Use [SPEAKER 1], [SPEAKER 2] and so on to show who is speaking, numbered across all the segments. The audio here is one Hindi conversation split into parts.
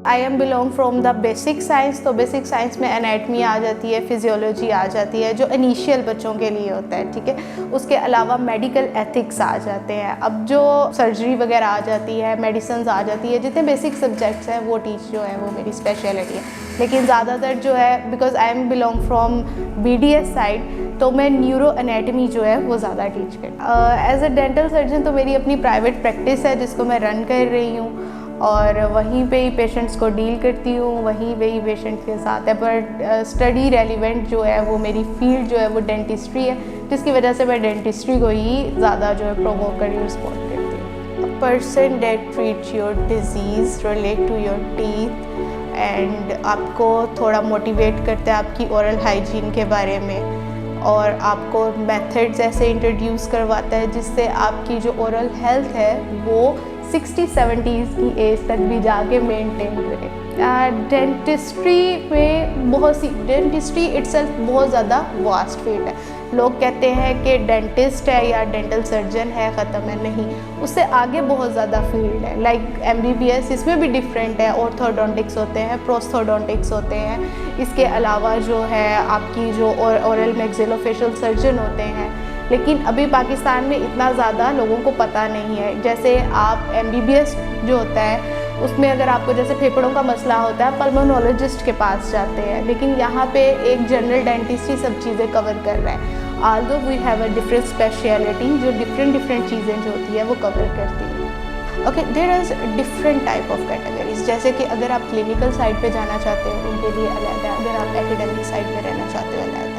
[SPEAKER 1] I am belong from the basic science, तो बेसिक साइंस में एनाटमी आ जाती है, फिजियोलॉजी आ जाती है, जो इनिशियल बच्चों के लिए होता है, ठीक है। उसके अलावा मेडिकल एथिक्स आ जाते हैं। अब जो सर्जरी वगैरह आ जाती है, मेडिसिन आ जाती है, जितने बेसिक सब्जेक्ट्स हैं वो टीच जो है वो मेरी स्पेशलिटी है। लेकिन ज़्यादातर जो है, because I am belong from BDS side, तो मैं न्यूरो एनाटमी जो है वो ज़्यादा टीच करती। एज अ डेंटल सर्जन तो मेरी अपनी प्राइवेट प्रैक्टिस है जिसको मैं रन कर रही हूँ, और वहीं पे ही पेशेंट्स को डील करती हूँ, वहीं पे ही पेशेंट्स के साथ है। पर स्टडी रेलिवेंट जो है वो मेरी फील्ड जो है वो डेंटिस्ट्री है, जिसकी वजह से मैं डेंटिस्ट्री को ही ज़्यादा जो है प्रोमोट कर रिस्पॉन्ड करती हूँ। Person that treat your disease relate to your teeth and आपको थोड़ा मोटिवेट करता है आपकी ओरल हाइजीन के बारे में, और आपको मेथड्स ऐसे इंट्रोड्यूस करवाता है जिससे आपकी जो ओरल हेल्थ है वो 60-70s की एज तक भी जाके मेंटेन रहे। डेंटिस्ट्री में डेंटिस्ट्री इटसेल्फ बहुत ज़्यादा वास्ट फील्ड है। लोग कहते हैं कि डेंटिस्ट है या डेंटल सर्जन है, ख़त्म है, नहीं, उससे आगे बहुत ज़्यादा फील्ड है। लाइक MBBS, इसमें भी डिफरेंट है, ऑर्थोडोंटिक्स होते हैं, प्रोस्थोडोंटिक्स होते हैं। इसके अलावा जो है आपकी जो ओरल मैक्सिलोफेशियल सर्जन होते हैं, लेकिन अभी पाकिस्तान में इतना ज़्यादा लोगों को पता नहीं है। जैसे आप MBBS जो होता है उसमें अगर आपको जैसे फेफड़ों का मसला होता है, पल्मोनोलॉजिस्ट के पास जाते हैं, लेकिन यहाँ पे एक जनरल डेंटिस्ट ही सब चीज़ें कवर कर रहा है। Although we have a different speciality जो डिफरेंट चीज़ें जो होती है वो कवर करती है। Okay, there is different type of categories, जैसे कि अगर आप क्लिनिकल साइड पे जाना चाहते हो उनके लिए अलग है, अगर आप एकेडमिक साइड पे रहना चाहते हो अलग है।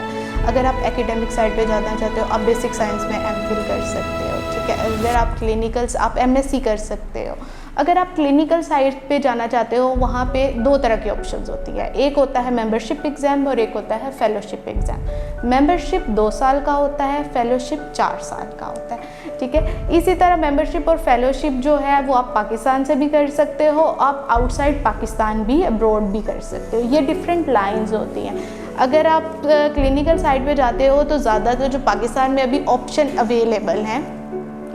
[SPEAKER 1] अगर आप एकेडमिक साइड पे जाना चाहते हो आप बेसिक साइंस में MPhil कर सकते हो, ठीक है। अगर आप क्लिनिकल्स आप MSc कर सकते हो। अगर आप क्लिनिकल साइड पे जाना चाहते हो वहाँ पे दो तरह की ऑप्शंस होती है, एक होता है मेंबरशिप एग्ज़ाम और एक होता है फेलोशिप एग्ज़ाम। मेंबरशिप 2 साल का होता है, फेलोशिप 4 साल का होता है, ठीक है। इसी तरह मेंबरशिप और फेलोशिप जो है वो आप पाकिस्तान से भी कर सकते हो, आप आउटसाइड पाकिस्तान भी अब्रॉड भी कर सकते हो। ये डिफरेंट लाइन्स होती हैं। अगर आप क्लिनिकल साइड पे जाते हो तो ज़्यादातर जो पाकिस्तान में अभी ऑप्शन अवेलेबल हैं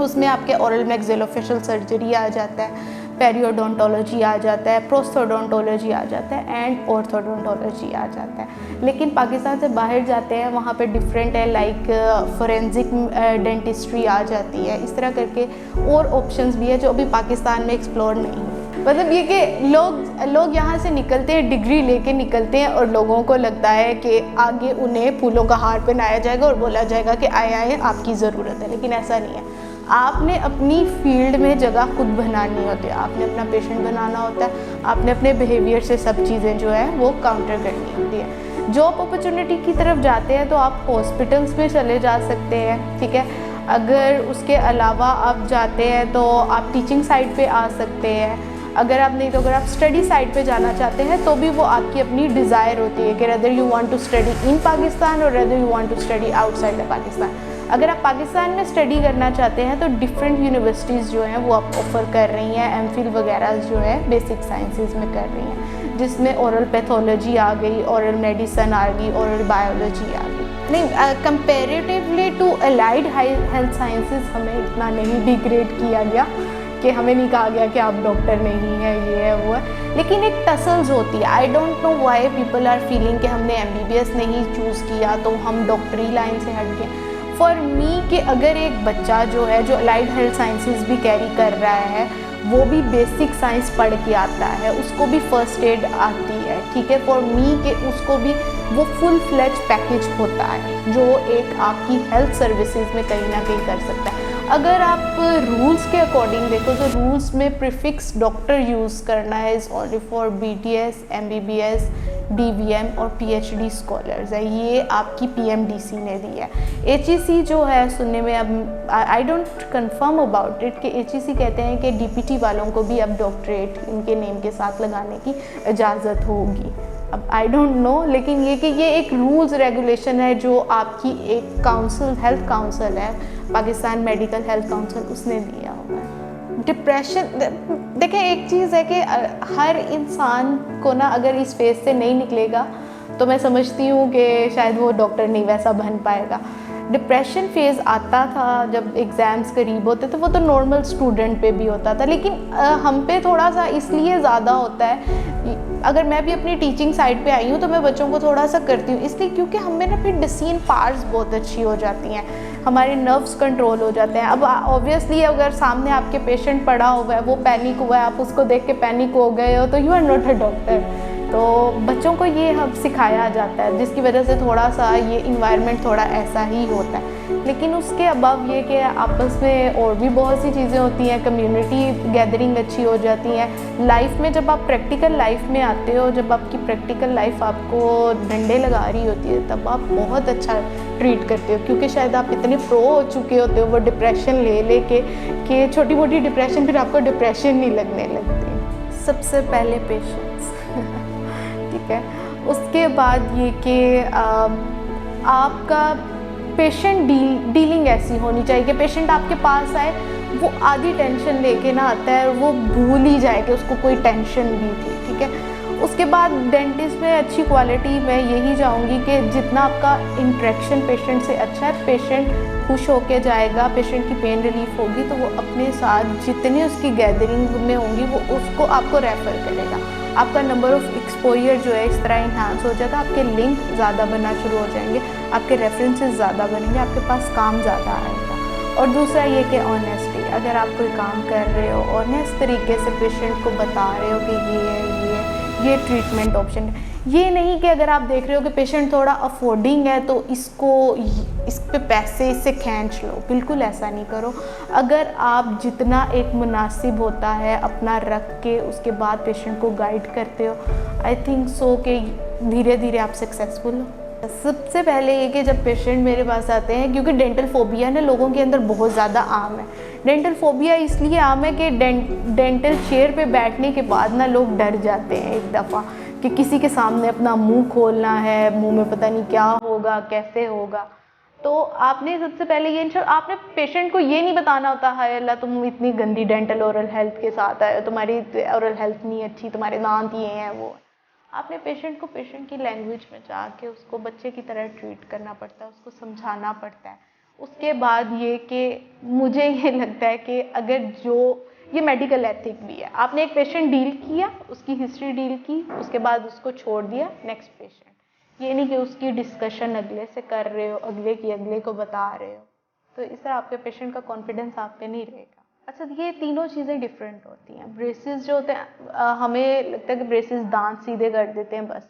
[SPEAKER 1] उसमें आपके ओरल मैक्सिलोफेशियल सर्जरी आ जाता है, पेरियोडोंटोलॉजी आ जाता है, प्रोस्थोडोंटोलॉजी आ जाता है एंड ऑर्थोडोंटोलॉजी आ जाता है। लेकिन पाकिस्तान से बाहर जाते हैं वहाँ पे डिफरेंट है, लाइक फोरेंसिक डेंटिस्ट्री आ जाती है। इस तरह करके और ऑप्शंस भी है जो अभी पाकिस्तान में एक्सप्लोर नहीं है। मतलब ये कि लोग यहाँ से निकलते हैं, डिग्री लेके निकलते हैं और लोगों को लगता है कि आगे उन्हें फूलों का हार पहनाया जाएगा और बोला जाएगा कि आए आपकी ज़रूरत है, लेकिन ऐसा नहीं है। आपने अपनी फील्ड में जगह खुद बनानी होती है, आपने अपना पेशेंट बनाना होता है, आपने अपने बिहेवियर से सब चीज़ें जो है वो काउंटर करनी होती है। जॉब अपॉर्चुनिटी की तरफ जाते हैं तो आप हॉस्पिटल्स में चले जा सकते हैं, ठीक है। अगर उसके अलावा आप जाते हैं तो आप टीचिंग साइड पे आ सकते हैं। अगर आप नहीं तो अगर आप स्टडी साइड पे जाना चाहते हैं तो भी वो आपकी अपनी डिज़ायर होती है कि rather you want to study in Pakistan और rather you want to study outside the Pakistan. अगर आप पाकिस्तान में स्टडी करना चाहते हैं तो डिफरेंट यूनिवर्सिटीज़ जो हैं वो आप ऑफ़र कर रही हैं, MPhil वगैरह जो है बेसिक साइंसेस में कर रही हैं, जिसमें ओरल पैथोलॉजी आ गई, ओरल मेडिसिन आ गई, ओरल बायोलॉजी आ गई। नहीं, comparatively to allied health sciences हमें इतना नहीं डिग्रेड किया गया कि हमें नहीं कहा गया कि आप डॉक्टर नहीं है, ये है वो है, लेकिन एक टसल्स होती है। I don't know why people are feeling कि हमने MBBS नहीं चूज़ किया तो हम डॉक्टरी लाइन से हट गए। फॉर मी कि अगर एक बच्चा जो है जो अलाइड हेल्थ साइंसेस भी कैरी कर रहा है, वो भी बेसिक साइंस पढ़ के आता है, उसको भी फर्स्ट एड आती है, ठीक है। फॉर मी कि उसको भी वो फुल फ्लेज पैकेज होता है जो एक आपकी हेल्थ सर्विसेज में कहीं ना कहीं कर सकता है। अगर आप रूल्स के अकॉर्डिंग देखो तो रूल्स में प्रीफिक्स डॉक्टर यूज़ करना है is only for BDS, MBBS, DVM और PhD स्कॉलर्स है, ये आपकी PMDC ने दी है। HEC जो है सुनने में अब I don't confirm about it कि HEC कहते हैं कि DPT वालों को भी अब डॉक्टरेट इनके नेम के साथ लगाने की इजाज़त होगी। अब आई डोंट नो, लेकिन ये कि ये एक रूल्स रेगुलेशन है जो आपकी एक काउंसिल, हेल्थ काउंसिल है, पाकिस्तान मेडिकल हेल्थ काउंसिल, उसने दिया हुआ है। डिप्रेशन, देखिए एक चीज़ है कि हर इंसान को ना अगर इस फेज से नहीं निकलेगा तो मैं समझती हूँ कि शायद वो डॉक्टर नहीं वैसा बन पाएगा। डिप्रेशन फेज़ आता था जब एग्ज़ाम्स करीब होते थे, वो तो नॉर्मल स्टूडेंट पे भी होता था, लेकिन हम पे थोड़ा सा इसलिए ज़्यादा होता है। अगर मैं भी अपनी टीचिंग साइड पे आई हूँ तो मैं बच्चों को थोड़ा सा करती हूँ, इसलिए क्योंकि हमें ना फिर डिसीजन पावर्स बहुत अच्छी हो जाती हैं, हमारे नर्व्स कंट्रोल हो जाते हैं। अब ऑब्वियसली अगर सामने आपके पेशेंट पड़ा हुआ है, वो पैनिक हुआ है, आप उसको देख के पैनिक हो गए हो, तो you are not a doctor. तो बच्चों को ये हम सिखाया जाता है, जिसकी वजह से थोड़ा सा ये इन्वायरमेंट थोड़ा ऐसा ही होता है। लेकिन उसके अबव ये कि आपस में और भी बहुत सी चीज़ें होती हैं, कम्युनिटी गैदरिंग अच्छी हो जाती हैं। लाइफ में जब आप प्रैक्टिकल लाइफ में आते हो, जब आपकी प्रैक्टिकल लाइफ आपको डंडे लगा रही होती है, तब आप बहुत अच्छा ट्रीट करते हो, क्योंकि शायद आप इतने प्रो हो चुके होते हो वो डिप्रेशन ले के छोटी मोटी डिप्रेशन फिर आपको डिप्रेशन नहीं लगने लगती। सबसे पहले पेशेंस ठीक है। उसके बाद ये कि आपका पेशेंट डीलिंग ऐसी होनी चाहिए कि पेशेंट आपके पास आए, वो आधी टेंशन लेके ना आता है, वो भूल ही जाए कि उसको कोई टेंशन भी थी, ठीक है। उसके बाद डेंटिस्ट में अच्छी क्वालिटी मैं यही चाहूँगी कि जितना आपका इंटरेक्शन पेशेंट से अच्छा है, पेशेंट खुश होके जाएगा, पेशेंट की पेन रिलीफ होगी, तो वो अपने साथ जितने उसकी गैदरिंग में होंगी वो उसको आपको रेफ़र करेगा। आपका नंबर ऑफ़ एक्सपोजर जो है इस तरह इन्हांस हो जाता है, आपके लिंक ज़्यादा बनना शुरू हो जाएंगे, आपके रेफरेंसेस ज़्यादा बनेंगे, आपके पास काम ज़्यादा आएगा। और दूसरा ये कि ऑनेस्टी, अगर आप कोई काम कर रहे हो, ऑनेस्ट तरीके से पेशेंट को बता रहे हो कि ये ट्रीटमेंट ऑप्शन है। ये नहीं कि अगर आप देख रहे हो कि पेशेंट थोड़ा अफोर्डिंग है तो इस पे पैसे इससे खींच लो, बिल्कुल ऐसा नहीं करो। अगर आप जितना एक मुनासिब होता है अपना रख के उसके बाद पेशेंट को गाइड करते हो, आई थिंक सो कि धीरे धीरे आप सक्सेसफुल हो। सबसे पहले ये कि जब पेशेंट मेरे पास आते हैं, क्योंकि डेंटल फोबिया ना लोगों के अंदर बहुत ज़्यादा आम है। डेंटल फोबिया इसलिए आम है कि डेंटल चेयर पे बैठने के बाद ना लोग डर जाते हैं एक दफ़ा कि किसी के सामने अपना मुंह खोलना है, मुंह में पता नहीं क्या होगा, कैसे होगा। तो आपने सबसे पहले ये आपने पेशेंट को ये नहीं बताना होता, हाय अल्लाह तुम इतनी गंदी डेंटल ओरल हेल्थ के साथ आए हो, तुम्हारी ओरल हेल्थ नहीं अच्छी, तुम्हारे दांत ये हैं वो। आपने पेशेंट को पेशेंट की लैंग्वेज में जाके उसको बच्चे की तरह ट्रीट करना पड़ता है, उसको समझाना पड़ता है। उसके बाद ये कि मुझे ये लगता है कि अगर ये मेडिकल एथिक भी है, आपने एक पेशेंट डील किया, उसकी हिस्ट्री डील की, उसके बाद उसको छोड़ दिया, नेक्स्ट पेशेंट। ये नहीं कि उसकी डिस्कशन अगले से कर रहे हो, अगले को बता रहे हो, तो इससे आपके पेशेंट का कॉन्फिडेंस आप पे नहीं रहेगा। अच्छा, ये तीनों चीज़ें डिफरेंट होती हैं। ब्रेसेस जो होते हैं, हमें लगता है कि ब्रेसेस दांत सीधे कर देते हैं, बस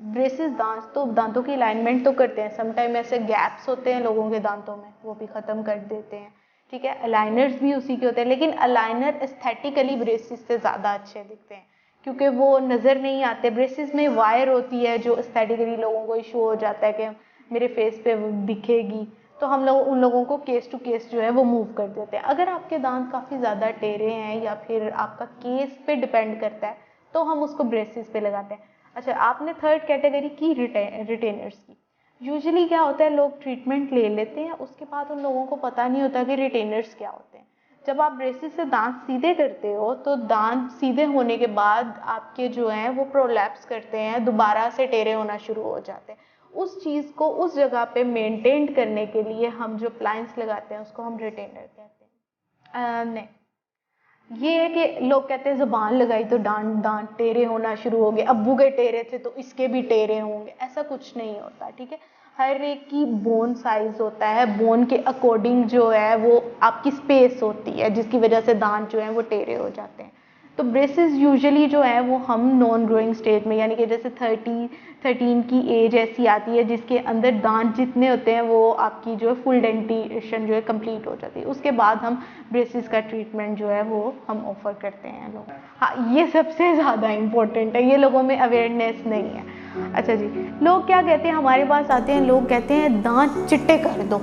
[SPEAKER 1] ब्रेसेस दांतों की अलाइनमेंट तो करते हैं, समटाइम ऐसे गैप्स होते हैं लोगों के दांतों में, वो भी ख़त्म कर देते हैं, ठीक है। अलाइनर्स भी उसी के होते हैं, लेकिन अलाइनर एस्थेटिकली ब्रेसेस से ज़्यादा अच्छे दिखते हैं क्योंकि वो नज़र नहीं आते। ब्रेसेस में वायर होती है जो एस्थेटिकली लोगों को इशू हो जाता है कि मेरे फेस पे दिखेगी, तो हम लोग उन लोगों को केस टू केस जो है वो मूव कर देते हैं। अगर आपके दांत काफ़ी ज़्यादा टेढ़े हैं या फिर आपका केस पे डिपेंड करता है तो हम उसको ब्रेसेस पे लगाते हैं। अच्छा, आपने थर्ड कैटेगरी की रिटेनर्स की। यूजुअली क्या होता है, लोग ट्रीटमेंट ले लेते हैं, उसके बाद उन लोगों को पता नहीं होता कि रिटेनर्स क्या होते हैं। जब आप ब्रेसेस से दांत सीधे करते हो तो दांत सीधे होने के बाद आपके जो हैं वो प्रोलैप्स करते हैं, दोबारा से टेढ़े होना शुरू हो जाते हैं। उस चीज़ को उस जगह पे मेंटेन करने के लिए हम जो अप्लायंस लगाते हैं उसको हम रिटेनर कहते हैं। नहीं, ये है कि लोग कहते हैं ज़ुबान लगाई तो दांत टेढ़े होना शुरू हो गए, अब्बू के टेढ़े थे तो इसके भी टेढ़े होंगे, ऐसा कुछ नहीं होता, ठीक है। हर एक की बोन साइज होता है, बोन के अकॉर्डिंग जो है वो आपकी स्पेस होती है जिसकी वजह से दांत जो हैं वो टेढ़े हो जाते हैं। तो ब्रेसेस यूजुअली जो है वो हम नॉन ग्रोइंग स्टेज में, यानी कि जैसे 13 की एज ऐसी आती है जिसके अंदर दांत जितने होते हैं वो आपकी जो है फुल डेंटिशन जो है कंप्लीट हो जाती है, उसके बाद हम ब्रेसेस का ट्रीटमेंट जो है वो हम ऑफर करते हैं लोग। हाँ, ये सबसे ज़्यादा इम्पोर्टेंट है, ये लोगों में अवेयरनेस नहीं है। अच्छा जी, लोग क्या कहते हैं, हमारे पास आते हैं, लोग कहते हैं दांत चिट्टे कर दो,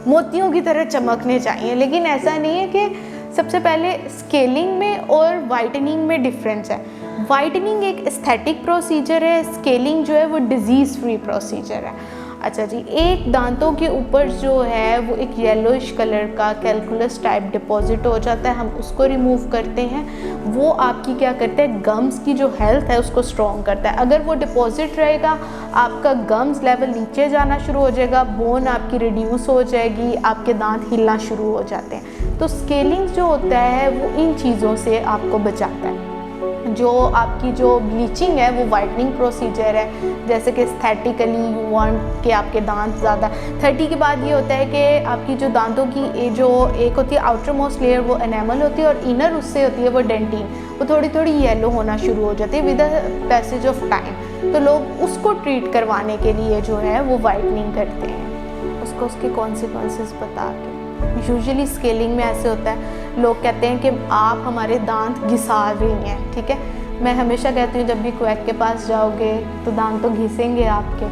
[SPEAKER 1] मोतियों की तरह चमकने चाहिए, लेकिन ऐसा नहीं है। कि सबसे पहले स्केलिंग में और वाइटनिंग में डिफरेंस है। वाइटनिंग एक एस्थेटिक प्रोसीजर है, स्केलिंग जो है वो डिजीज़ फ्री प्रोसीजर है। अच्छा जी, एक दांतों के ऊपर जो है वो एक येलोइश कलर का कैलकुलस टाइप डिपॉजिट हो जाता है, हम उसको रिमूव करते हैं। वो आपकी क्या करता है, गम्स की जो हेल्थ है उसको स्ट्रॉन्ग करता है। अगर वो डिपॉजिट रहेगा, आपका गम्स लेवल नीचे जाना शुरू हो जाएगा, बोन आपकी रिड्यूस हो जाएगी, आपके दांत हिलना शुरू हो जाते हैं। तो स्केलिंग जो होता है वो इन चीज़ों से आपको बचाता है। जो आपकी जो ब्लीचिंग है वो वाइटनिंग प्रोसीजर है, जैसे कि एस्थेटिकली यू वांट कि आपके दांत ज़्यादा 30 के बाद ये होता है कि आपकी जो दांतों की जो एक होती है आउटर मोस्ट लेयर वो एनामल होती है और इनर उससे होती है वो डेंटिन, वो थोड़ी थोड़ी येलो होना शुरू हो जाती है with the passage of time. तो लोग उसको ट्रीट करवाने के लिए जो है वो वाइटनिंग करते हैं, उसको उसके कॉन्सिक्वेंसेस बता के। यूजुअली स्केलिंग में ऐसे होता है, लोग कहते हैं कि आप हमारे दांत घिसा रही हैं, ठीक है। मैं हमेशा कहती हूँ जब भी क्वैक के पास जाओगे तो दांत तो घिसेंगे आपके,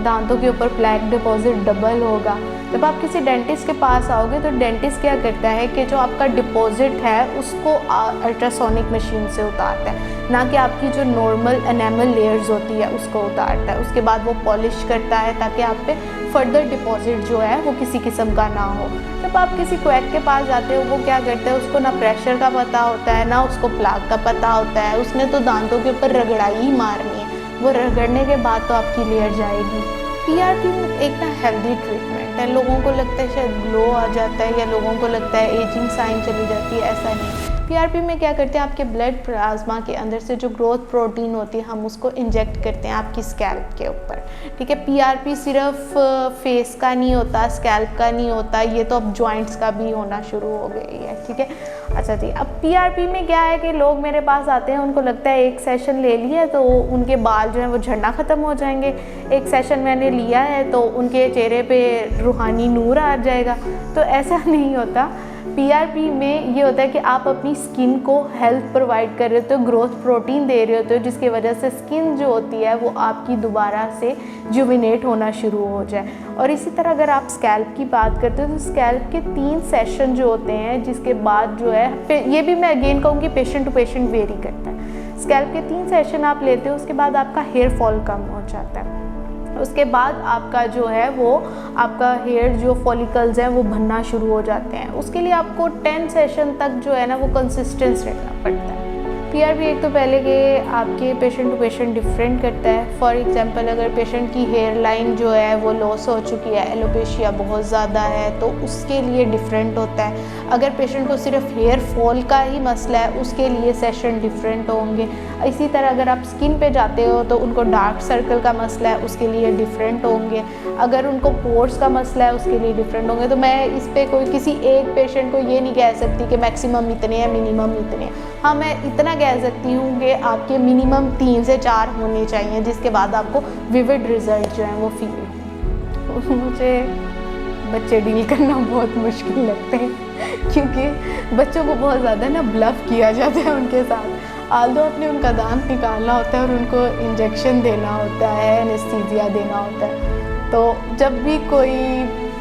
[SPEAKER 1] दांतों के ऊपर प्लैक डिपॉजिट डबल होगा। जब आप किसी डेंटिस्ट के पास आओगे तो डेंटिस्ट क्या करता है कि जो आपका डिपॉजिट है उसको अल्ट्रासोनिक मशीन से उतारता है, ना कि आपकी जो नॉर्मल एनामल लेयर्स होती है उसको उतारता है। उसके बाद वो पॉलिश करता है ताकि आप पे फर्दर डिपॉजिट जो है वो किसी किस्म का ना हो। जब आप किसी क्वैक के पास जाते हो वो क्या करते हैं, उसको ना प्रेशर का पता होता है ना उसको प्लाक का पता होता है, उसने तो दांतों के ऊपर रगड़ाई ही मारनी है, वो रगड़ने के बाद तो आपकी लेयर जाएगी। पीआरपी में एक ना हेल्दी ट्रीटमेंट है, लोगों को लगता है शायद ग्लो आ जाता है या लोगों को लगता है एजिंग साइन चली जाती है, ऐसा नहीं। पीआरपी में क्या करते हैं, आपके ब्लड प्लाज्मा के अंदर से जो ग्रोथ प्रोटीन होती है हम उसको इंजेक्ट करते हैं आपकी स्कैल्प के ऊपर, ठीक है। पीआरपी सिर्फ फेस का नहीं होता, स्कैल्प का नहीं होता, ये तो अब जॉइंट्स का भी होना शुरू हो गई है, ठीक है। अच्छा जी, अब पीआरपी में क्या है कि लोग मेरे पास आते हैं, उनको लगता है एक सेशन ले लिया तो उनके बाल जो है वो झड़ना ख़त्म हो जाएंगे, एक सेशन मैंने लिया है तो उनके चेहरे पे रूहानी नूर आ जाएगा, तो ऐसा नहीं होता। पीआरपी में ये होता है कि आप अपनी स्किन को हेल्थ प्रोवाइड कर रहे होते हो, ग्रोथ प्रोटीन दे रहे होते हो, जिसकी वजह से स्किन जो होती है वो आपकी दोबारा से जुविनेट होना शुरू हो जाए। और इसी तरह अगर आप स्कैल्प की बात करते हो तो स्कैल्प के 3 सेशन जो होते हैं, जिसके बाद जो है ये भी मैं अगेन कहूँगी पेशेंट टू पेशेंट वेरी करता है। स्कैल्प के 3 सेशन आप लेते हो, उसके बाद आपका हेयर फॉल कम हो जाता है, उसके बाद आपका जो है वो आपका हेयर जो फॉलिकल्स हैं वो बनना शुरू हो जाते हैं। उसके लिए आपको 10 सेशन तक जो है ना वो कंसिस्टेंस रहना पड़ता है। पीआरपी एक तो पहले के आपके पेशेंट टू पेशेंट डिफरेंट करता है। फॉर एग्जांपल अगर पेशेंट की हेयर लाइन जो है वो लॉस हो चुकी है, एलोपेशिया बहुत ज़्यादा है, तो उसके लिए डिफरेंट होता है। अगर पेशेंट को सिर्फ हेयर फॉल का ही मसला है उसके लिए सेशन डिफरेंट होंगे। इसी तरह अगर आप स्किन पे जाते हो तो उनको डार्क सर्कल का मसला है उसके लिए डिफरेंट होंगे। अगर उनको पोर्स का मसला है उसके लिए डिफरेंट होंगे। तो मैं इस पर कोई किसी एक पेशेंट को ये नहीं कह सकती कि मैक्सिमम इतने हैं मिनिमम इतने हैं। हाँ, मैं इतना कह सकती हूँ कि आपके मिनिमम 3 से 4 होने चाहिए, जिसके बाद आपको विविड रिजल्ट जो है वो फील। मुझे बच्चे डील करना बहुत मुश्किल लगते हैं क्योंकि बच्चों को बहुत ज़्यादा ना ब्लफ किया जाता है उनके साथ। आल्दो अपने उनका दांत निकालना होता है और उनको इंजेक्शन देना होता है, एनेस्थीसिया देना होता है। तो जब भी कोई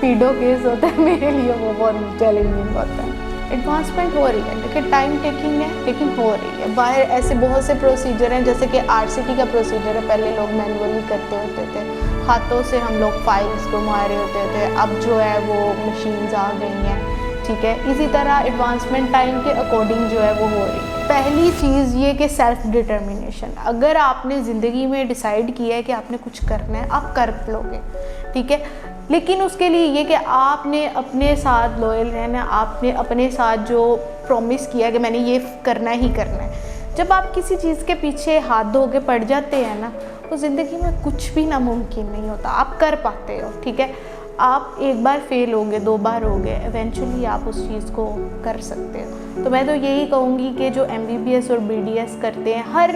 [SPEAKER 1] पीडो केस होता है मेरे लिए वो बहुत चैलेंजिंग होता है। एडवांसमेंट हो रही है, देखिए टाइम टेकिंग है लेकिन हो रही है। बाहर ऐसे बहुत से प्रोसीजर हैं, जैसे कि आरसीटी का प्रोसीजर है, पहले लोग मैनुअली करते होते थे, हाथों से हम लोग फाइल्स घुमा रहे होते थे, अब जो है वो मशीन्स आ गई हैं, ठीक है। इसी तरह एडवांसमेंट टाइम के अकॉर्डिंग जो है वो हो रही है। पहली चीज़ ये कि सेल्फ डिटर्मिनेशन। अगर आपने ज़िंदगी में डिसाइड किया है कि आपने कुछ करना है, आप कर लोगे, ठीक है। लेकिन उसके लिए ये कि आपने अपने साथ लॉयल रहना, आपने अपने साथ जो प्रॉमिस किया कि मैंने ये करना ही करना है। जब आप किसी चीज़ के पीछे हाथ धो के पड़ जाते हैं ना, तो ज़िंदगी में कुछ भी नामुमकिन नहीं होता, आप कर पाते हो, ठीक है। आप एक बार फेल हो गए, 2 बार हो गए, इवेंचुअली आप उस चीज़ को कर सकते हो। तो मैं तो यही कहूँगी कि जो MBBS और BDS करते हैं, हर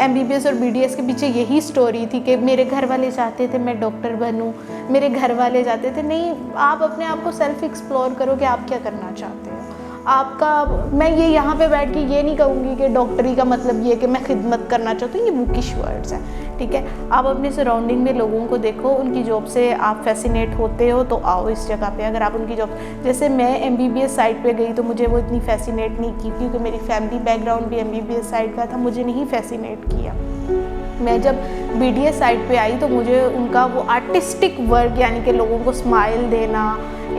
[SPEAKER 1] MBBS और BDS के पीछे यही स्टोरी थी कि मेरे घर वाले चाहते थे मैं डॉक्टर बनूं, मेरे घर वाले चाहते थे। नहीं, आप अपने आप को सेल्फ एक्सप्लोर करो कि आप क्या करना चाहते हो। आपका मैं ये यहाँ पे बैठ के ये नहीं कहूँगी कि डॉक्टरी का मतलब ये कि मैं खिदमत करना चाहती हूँ, ये बुकिश वर्ड्स हैं, ठीक है। आप अपने सराउंडिंग में लोगों को देखो, उनकी जॉब से आप फैसिनेट होते हो तो आओ इस जगह पे। अगर आप उनकी जॉब, जैसे मैं MBBS साइड पे गई तो मुझे वो इतनी फैसिनेट नहीं की क्योंकि मेरी फैमिली बैकग्राउंड भी MBBS साइड का था, मुझे नहीं फैसिनेट किया। मैं जब BDS साइड पे आई तो मुझे उनका वो आर्टिस्टिक वर्क, यानी कि लोगों को स्माइल देना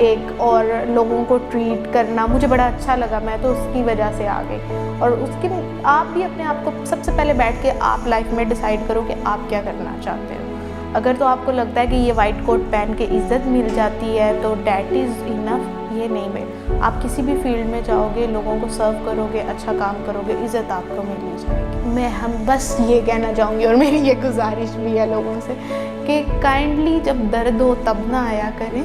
[SPEAKER 1] एक और लोगों को ट्रीट करना, मुझे बड़ा अच्छा लगा। मैं तो उसकी वजह से आ गई। और उसकी आप भी अपने आप को सबसे पहले बैठ के आप लाइफ में डिसाइड करो कि आप क्या करना चाहते हो। अगर तो आपको लगता है कि ये वाइट कोट पहन के इज़्ज़त मिल जाती है तो डैट इज़ इनफ, ये नहीं मिल। आप किसी भी फील्ड में जाओगे, लोगों को सर्व करोगे, अच्छा काम करोगे, इज़्ज़त आपको मिल ही जाएगी। हम बस ये कहना चाहूँगी, और मेरी ये गुजारिश भी है लोगों से कि काइंडली जब दर्द हो तब ना आया करें।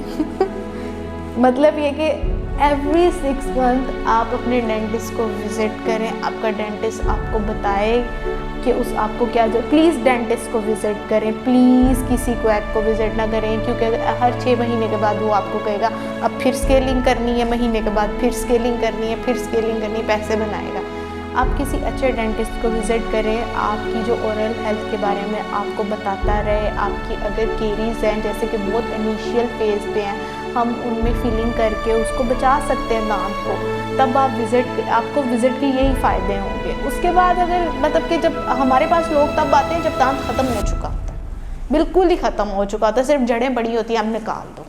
[SPEAKER 1] मतलब ये कि एवरी 6 मंथ आप अपने डेंटिस्ट को विज़िट करें, आपका डेंटिस्ट आपको बताए कि आपको क्या प्लीज़ डेंटिस्ट को विज़िट करें, प्लीज़ किसी को ऐप को विज़िट ना करें, क्योंकि हर 6 महीने के बाद वो आपको कहेगा अब फिर स्केलिंग करनी है, महीने के बाद फिर स्केलिंग करनी है, फिर स्केलिंग करनी है, पैसे बनाएगा। आप किसी अच्छे डेंटिस्ट को विज़िट करें, आपकी जो ओरल हेल्थ के बारे में आपको बताता रहे। आपकी अगर केरीज हैं, जैसे कि बहुत इनिशियल फेज़ पे हैं, हम उनमें फिलिंग करके उसको बचा सकते हैं दांत को, तब आपको विज़िट के यही फ़ायदे होंगे। उसके बाद अगर मतलब कि जब हमारे पास लोग तब आते हैं जब दांत ख़त्म हो चुका होता है, बिल्कुल ही ख़त्म हो चुका होता है, सिर्फ जड़ें बड़ी होती हैं, हम निकाल दो,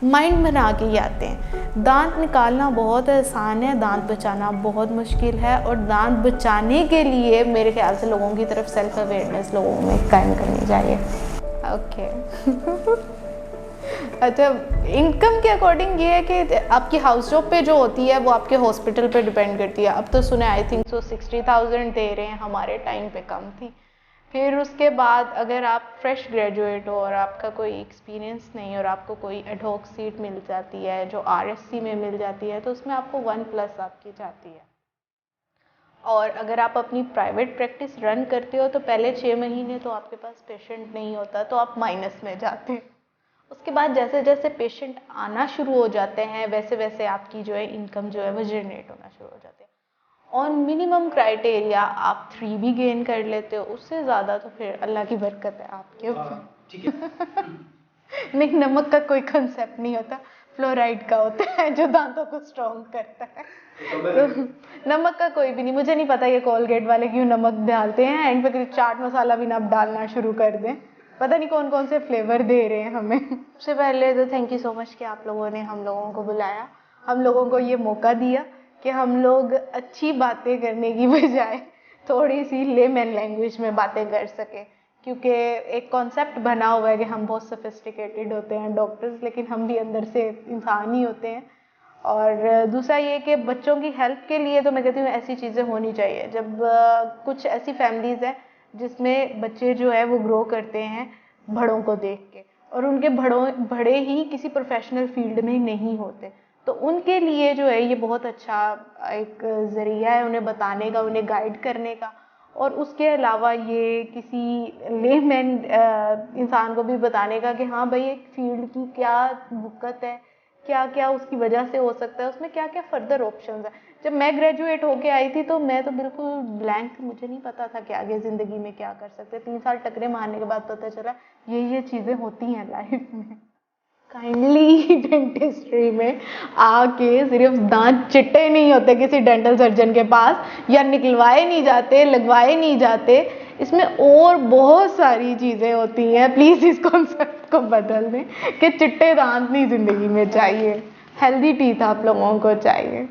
[SPEAKER 1] माइंड बना के ही आते हैं। दांत निकालना बहुत आसान है, दांत बचाना बहुत मुश्किल है। और दांत बचाने के लिए मेरे ख्याल से लोगों की तरफ सेल्फ अवेयरनेस लोगों में कायम करनी चाहिए। ओके। अच्छा, इनकम के अकॉर्डिंग ये है कि आपकी हाउस जॉब पे जो होती है वो आपके हॉस्पिटल पे डिपेंड करती है। अब तो सुने आई थिंक सो 60,000 दे रहे हैं, हमारे टाइम पे कम थी। फिर उसके बाद अगर आप फ्रेश ग्रेजुएट हो और आपका कोई एक्सपीरियंस नहीं और आपको कोई एडहॉक सीट मिल जाती है जो RSC में मिल जाती है तो उसमें आपको 1+ आपकी जाती है। और अगर आप अपनी प्राइवेट प्रैक्टिस रन करते हो तो पहले 6 महीने तो आपके पास पेशेंट नहीं होता, तो आप माइनस में जाते हैं। उसके बाद जैसे जैसे पेशेंट आना शुरू हो जाते हैं वैसे वैसे आपकी जो है इनकम जो है वो जनरेट होना शुरू हो जाती है। ऑन मिनिमम क्राइटेरिया आप 3 भी गेन कर लेते हो, उससे ज़्यादा तो फिर अल्लाह की बरकत है आपके ऊपर। नहीं, नमक का कोई कंसेप्ट नहीं होता, फ्लोराइड का होता है जो दांतों को स्ट्रॉन्ग करता है। तो नमक का कोई भी नहीं, मुझे नहीं पता ये कोलगेट वाले क्यों नमक डालते हैं, एंड पे चाट मसाला भी ना आप डालना शुरू कर दें, पता नहीं कौन कौन से फ्लेवर दे रहे हैं हमें। सबसे पहले तो थैंक यू सो मच कि आप लोगों ने हम लोगों को बुलाया, हम लोगों को ये मौका दिया कि हम लोग अच्छी बातें करने की बजाय थोड़ी सी लेमन लैंग्वेज में बातें कर सकें, क्योंकि एक कॉन्सेप्ट बना हुआ है कि हम बहुत सोफिस्टिकेटेड होते हैं डॉक्टर्स, लेकिन हम भी अंदर से इंसान ही होते हैं। और दूसरा ये कि बच्चों की हेल्प के लिए तो मैं कहती हूँ ऐसी चीज़ें होनी चाहिए। जब कुछ ऐसी फैमिलीज़ हैं जिसमें बच्चे जो है वो ग्रो करते हैं बड़ों को देख के, और उनके बड़े ही किसी प्रोफेशनल फील्ड में नहीं होते, तो उनके लिए जो है ये बहुत अच्छा एक ज़रिया है उन्हें बताने का, उन्हें गाइड करने का। और उसके अलावा ये किसी लेमैन इंसान को भी बताने का कि हाँ भाई एक फील्ड की क्या दिक्कत है, क्या क्या उसकी वजह से हो सकता है, उसमें क्या क्या फर्दर ऑप्शंस है। जब मैं ग्रेजुएट होके आई थी तो मैं तो बिल्कुल ब्लैंक, मुझे नहीं पता था कि आगे ज़िंदगी में क्या कर सकते। 3 साल टकरे मारने के बाद पता चला ये चीज़ें होती हैं लाइफ में। काइंडली डेंटिस्ट्री में आके सिर्फ दांत चिट्टे नहीं होते किसी डेंटल सर्जन के पास, या निकलवाए नहीं जाते, लगवाए नहीं जाते, इसमें और बहुत सारी चीज़ें होती हैं। प्लीज़ इस कॉन्सेप्ट को बदल दें कि चिट्टे दांत नहीं ज़िंदगी में चाहिए, हेल्दी टीथ आप लोगों को चाहिए।